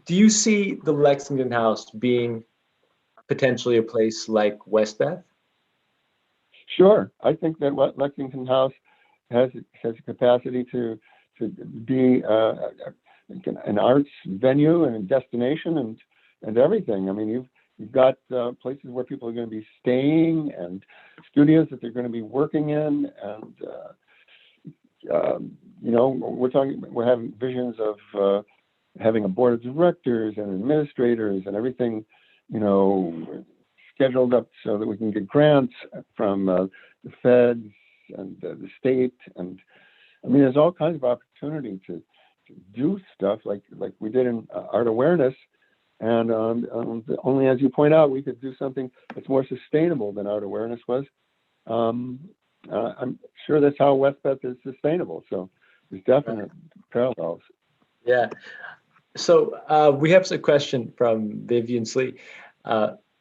Speaker 2: do you see the Lexington House being potentially a place like Westbeth?
Speaker 1: Sure, I think that what Lexington House has a capacity to be an arts venue and a destination and everything. I mean, you've got places where people are going to be staying and studios that they're going to be working in, and we're having visions of having a board of directors and administrators and everything, scheduled up so that we can get grants from the feds and the state. And I mean, there's all kinds of opportunity to do stuff like we did in art awareness. And only, as you point out, we could do something that's more sustainable than art awareness was. I'm sure that's how Westbeth is sustainable. So there's definite parallels.
Speaker 2: Yeah. So we have a question from Vivian Slee.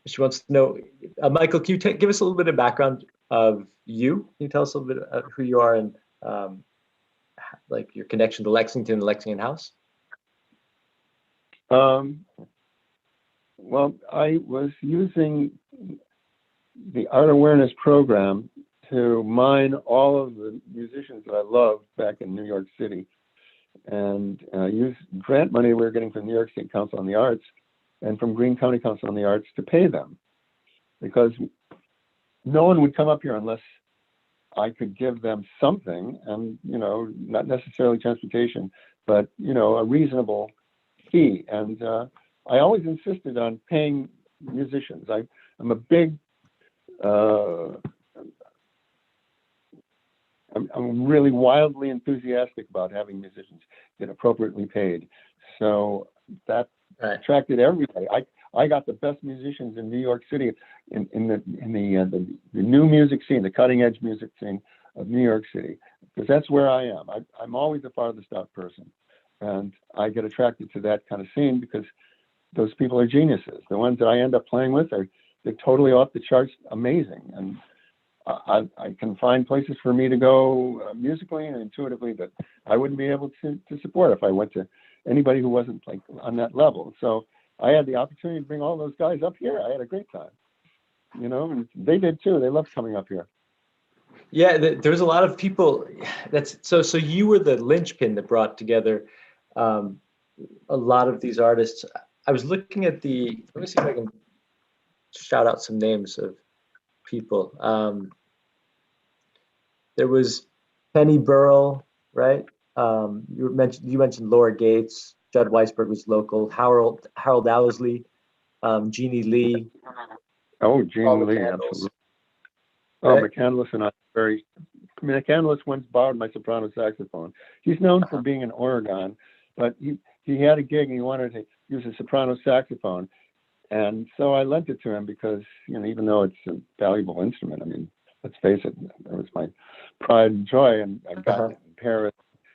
Speaker 2: She wants to know, Michael, can you give us a little bit of background of you? Can you tell us a little bit of who you are and like your connection to Lexington, the Lexington House?
Speaker 1: Well, I was using the art awareness program to mine all of the musicians that I loved back in New York City, and use grant money we were getting from New York State Council on the Arts and from Greene County Council on the Arts to pay them, because no one would come up here unless I could give them something, and not necessarily transportation, but a reasonable fee. And I always insisted on paying musicians. I'm a big I'm really wildly enthusiastic about having musicians get appropriately paid. So that attracted everybody. I got the best musicians in New York City in the new music scene, the cutting edge music scene of New York City, because that's where I am. I'm always a farthest out person, and I get attracted to that kind of scene because those people are geniuses. The ones that I end up playing with they're totally off the charts, amazing, and I can find places for me to go musically and intuitively that I wouldn't be able to support if I went to anybody who wasn't like on that level. So I had the opportunity to bring all those guys up here. I had a great time, and they did too. They loved coming up here.
Speaker 2: Yeah, there's a lot of people. So you were the linchpin that brought together a lot of these artists. I was looking at let me see if I can shout out some names of people. There was Penny Burrell, right? You mentioned Laura Gates. Judd Weisberg was local. Harold Owsley, Jeannie Lee.
Speaker 1: Oh, Jeannie Lee, absolutely. Oh, right? McCandless and McCandless once borrowed my soprano saxophone. He's known for being in Oregon, but he had a gig and he wanted to use a soprano saxophone. And so I lent it to him because, even though it's a valuable instrument, I mean, let's face it, that was my pride and joy. And I got it in Paris.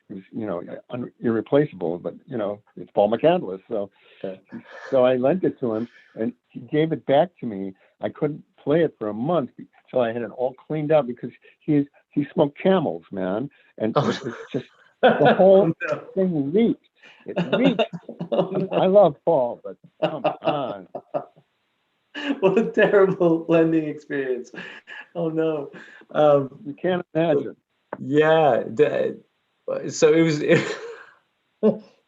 Speaker 1: It was, irreplaceable, but, it's Paul McCandless. So I lent it to him and he gave it back to me. I couldn't play it for a month until I had it all cleaned out because he smoked Camels, man. And it was just, the whole thing leaked. It leaked. I love Paul, but come on.
Speaker 2: What a terrible lending experience. Oh no.
Speaker 1: You can't imagine.
Speaker 2: Yeah. So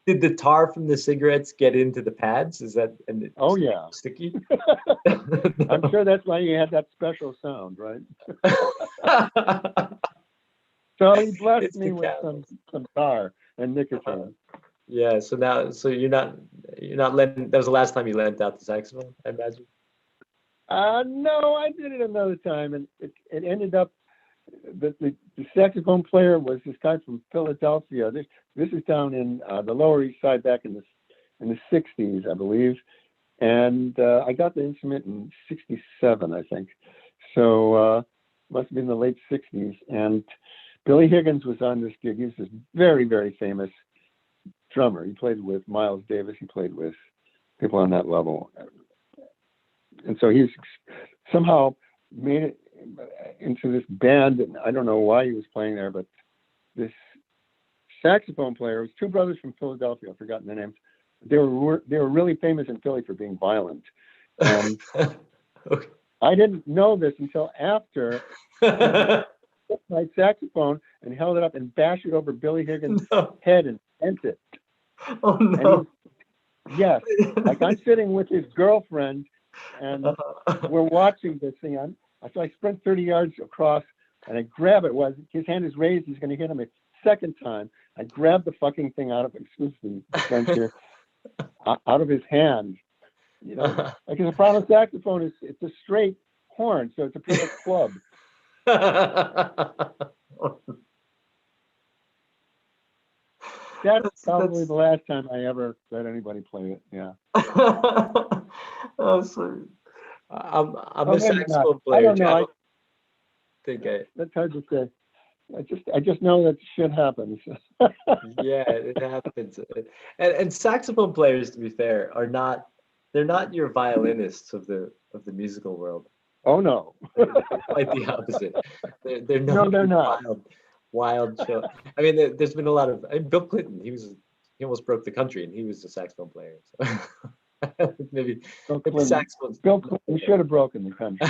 Speaker 2: did the tar from the cigarettes get into the pads? Is that
Speaker 1: oh yeah,
Speaker 2: sticky?
Speaker 1: I'm sure that's why you had that special sound, right? So he blessed me with some tar and nicotine.
Speaker 2: Yeah. So you're not lending. That was the last time you lent out the saxophone, I imagine.
Speaker 1: No, I did it another time, and it ended up that the saxophone player was this guy from Philadelphia. This is down in the Lower East Side back in the 60s, I believe, and I got the instrument in '67, I think. So must have been the late 60s. And Billy Higgins was on this gig. He's this very, very famous drummer. He played with Miles Davis. He played with people on that level. And so he's somehow made it into this band. And I don't know why he was playing there, but this saxophone player, it was two brothers from Philadelphia. I've forgotten their names. They were really famous in Philly for being violent. And
Speaker 2: Okay.
Speaker 1: I didn't know this until after I took my saxophone and held it up and bashed it over Billy Higgins'
Speaker 2: No.
Speaker 1: head and bent it.
Speaker 2: Oh no.
Speaker 1: Yes, like I'm sitting with his girlfriend and we're watching this thing. So I sprint 30 yards across and I grab it. His hand is raised. He's going to hit him a second time. I grab the fucking thing out of, excuse the French here, out of his hand. You know, like a soprano saxophone it's a straight horn, so it's a perfect club. That's probably the last time I ever let anybody play it. Yeah.
Speaker 2: Oh, sorry. I'm a
Speaker 1: maybe
Speaker 2: saxophone
Speaker 1: not.
Speaker 2: player.
Speaker 1: I don't know.
Speaker 2: I don't think
Speaker 1: That's hard to say. I just know that shit happens.
Speaker 2: yeah, it happens. And saxophone players, to be fair, they're not your violinists of the musical world.
Speaker 1: Oh no.
Speaker 2: They're quite the opposite. They're
Speaker 1: No, they're not.
Speaker 2: wild show. I mean, there's been a lot of Bill Clinton. He almost broke the country, and he was a saxophone player. So maybe saxophones.
Speaker 1: Bill Clinton should have broken the country.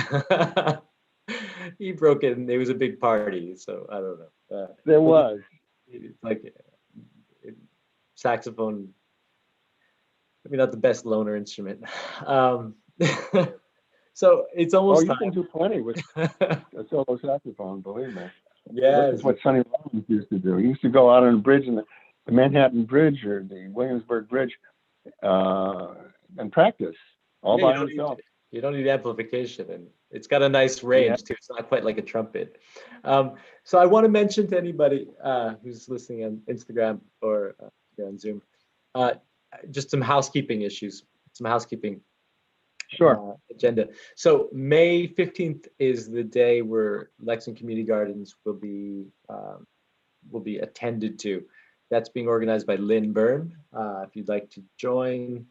Speaker 2: He broke it, and it was a big party. So I don't know.
Speaker 1: There was
Speaker 2: like saxophone. Maybe not the best loner instrument. So it's almost
Speaker 1: you can do plenty with a solo saxophone, believe me.
Speaker 2: Yeah,
Speaker 1: this is what Sonny Rollins used to do. He used to go out on a bridge, in the Manhattan Bridge or the Williamsburg Bridge, and practice all by himself.
Speaker 2: You don't need amplification, and it's got a nice range too. It's not quite like a trumpet. So I want to mention to anybody who's listening on Instagram or on Zoom, just some housekeeping issues, some housekeeping agenda. So May 15th is the day where Lexington Community Gardens will be attended to. That's being organized by Lynn Byrne. If you'd like to join,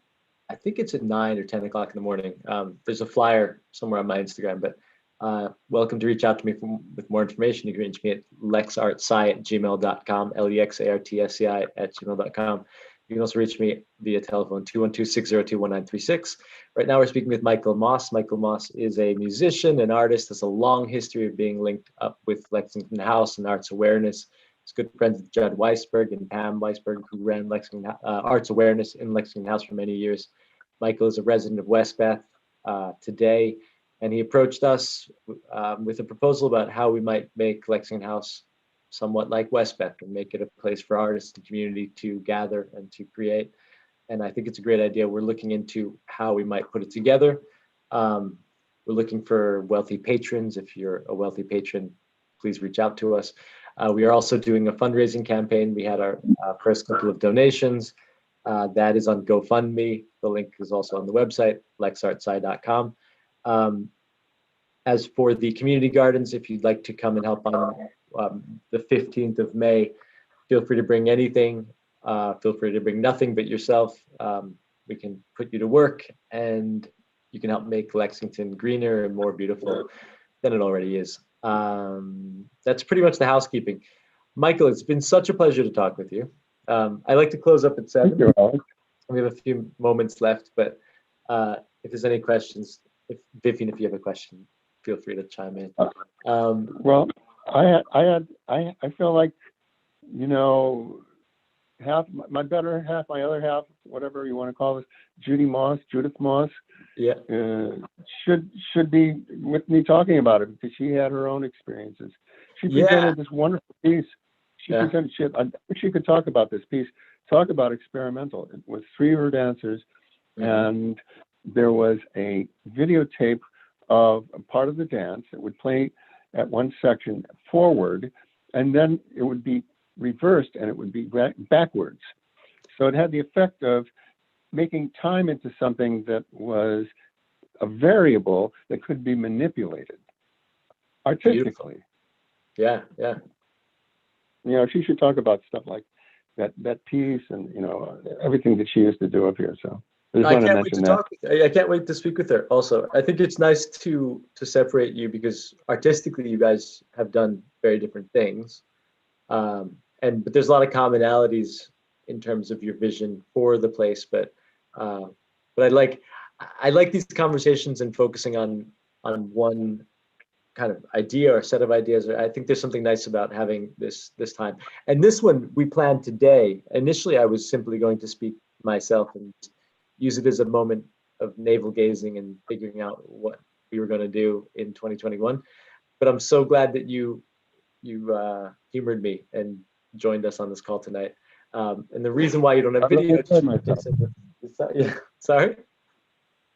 Speaker 2: I think it's at 9 or 10 o'clock in the morning. There's a flyer somewhere on my Instagram, but welcome to reach out to me with more information. You can reach me at lexartsci@gmail.com, lexartsci@gmail.com. You can also reach me via telephone 212-602-1936. Right now we're speaking with Michael Moss. Michael Moss is a musician, an artist, has a long history of being linked up with Lexington House and Arts Awareness. He's good friends with Judd Weisberg and Pam Weisberg, who ran Lexington Arts Awareness in Lexington House for many years. Michael is a resident of Westbeth today, and he approached us with a proposal about how we might make Lexington House somewhat like Westbeth and make it a place for artists and community to gather and to create. And I think it's a great idea. We're looking into how we might put it together. We're looking for wealthy patrons. If you're a wealthy patron, please reach out to us. We are also doing a fundraising campaign. We had our first couple of donations. That is on GoFundMe. The link is also on the website, lexartsci.com. As for the community gardens, if you'd like to come and help on the 15th of May, feel free to bring anything. Feel free to bring nothing but yourself. We can put you to work, and you can help make Lexington greener and more beautiful than it already is. That's pretty much the housekeeping. Michael, it's been such a pleasure to talk with you. I like to close up at 7.
Speaker 1: Thank you, Alex.
Speaker 2: We have a few moments left, but if there's any questions, Vivian, if you have a question, feel free to chime in.
Speaker 1: Well, I feel like, you know, half my better half, my other half, whatever you want to call it, Judith Moss, should be with me talking about it, because she had her own experiences. She presented this wonderful piece. She could talk about this piece, talk about experimental. It was 3 of her dancers, and there was a videotape of a part of the dance that would play at one section forward, and then it would be reversed and it would be backwards. So it had the effect of making time into something that was a variable that could be manipulated. artistically.
Speaker 2: Yeah, yeah.
Speaker 1: You know, she should talk about stuff like that piece and, you know, everything that she used to do up here. So I just
Speaker 2: I
Speaker 1: want to
Speaker 2: can't wait
Speaker 1: mention
Speaker 2: to
Speaker 1: that.
Speaker 2: talk. I can't wait to speak with her. Also, I think it's nice to separate you because artistically, you guys have done very different things, but there's a lot of commonalities in terms of your vision for the place. Uh, but I like these conversations and focusing on one kind of idea or set of ideas. I think there's something nice about having this time. And this one we planned today. Initially, I was simply going to speak myself and use it as a moment of navel gazing and figuring out what we were going to do in 2021. But I'm so glad that you humored me and joined us on this call tonight. And the reason why you don't
Speaker 1: I
Speaker 2: have
Speaker 1: really
Speaker 2: video,
Speaker 1: enjoyed myself.
Speaker 2: yeah, sorry.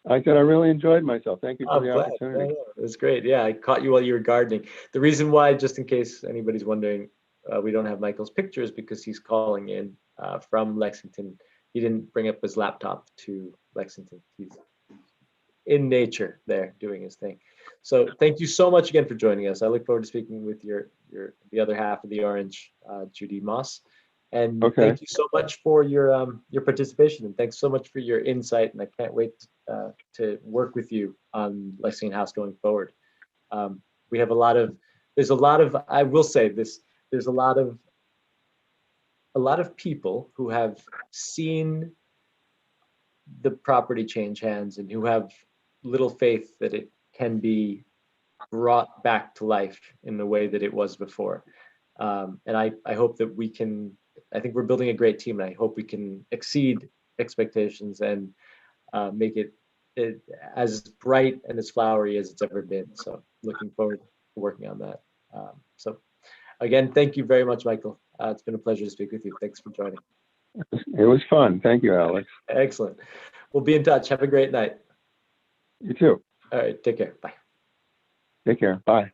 Speaker 1: I said I really enjoyed myself. Thank you for
Speaker 2: I'm
Speaker 1: the
Speaker 2: glad.
Speaker 1: opportunity.
Speaker 2: No, it was great. Yeah, I caught you while you were gardening. The reason why, just in case anybody's wondering, we don't have Michael's pictures because he's calling in from Lexington. He didn't bring up his laptop to Lexington. He's in nature there doing his thing. So thank you so much again for joining us. I look forward to speaking with your the other half of the Orange, Judy Moss. And
Speaker 1: Okay.
Speaker 2: thank you so much for your participation, and thanks so much for your insight. And I can't wait to work with you on Lexington House going forward. We have there's a lot of, I will say this, there's a lot of people who have seen the property change hands and who have little faith that it can be brought back to life in the way that it was before. And I hope that we can, I think we're building a great team, and I hope we can exceed expectations and make it as bright and as flowery as it's ever been. So looking forward to working on that. So again, thank you very much, Michael. It's been a pleasure to speak with you. Thanks for joining.
Speaker 1: It was fun. Thank you, Alex.
Speaker 2: Excellent. We'll be in touch. Have a great night.
Speaker 1: You too.
Speaker 2: All right. Take care. Bye.
Speaker 1: Take care. Bye.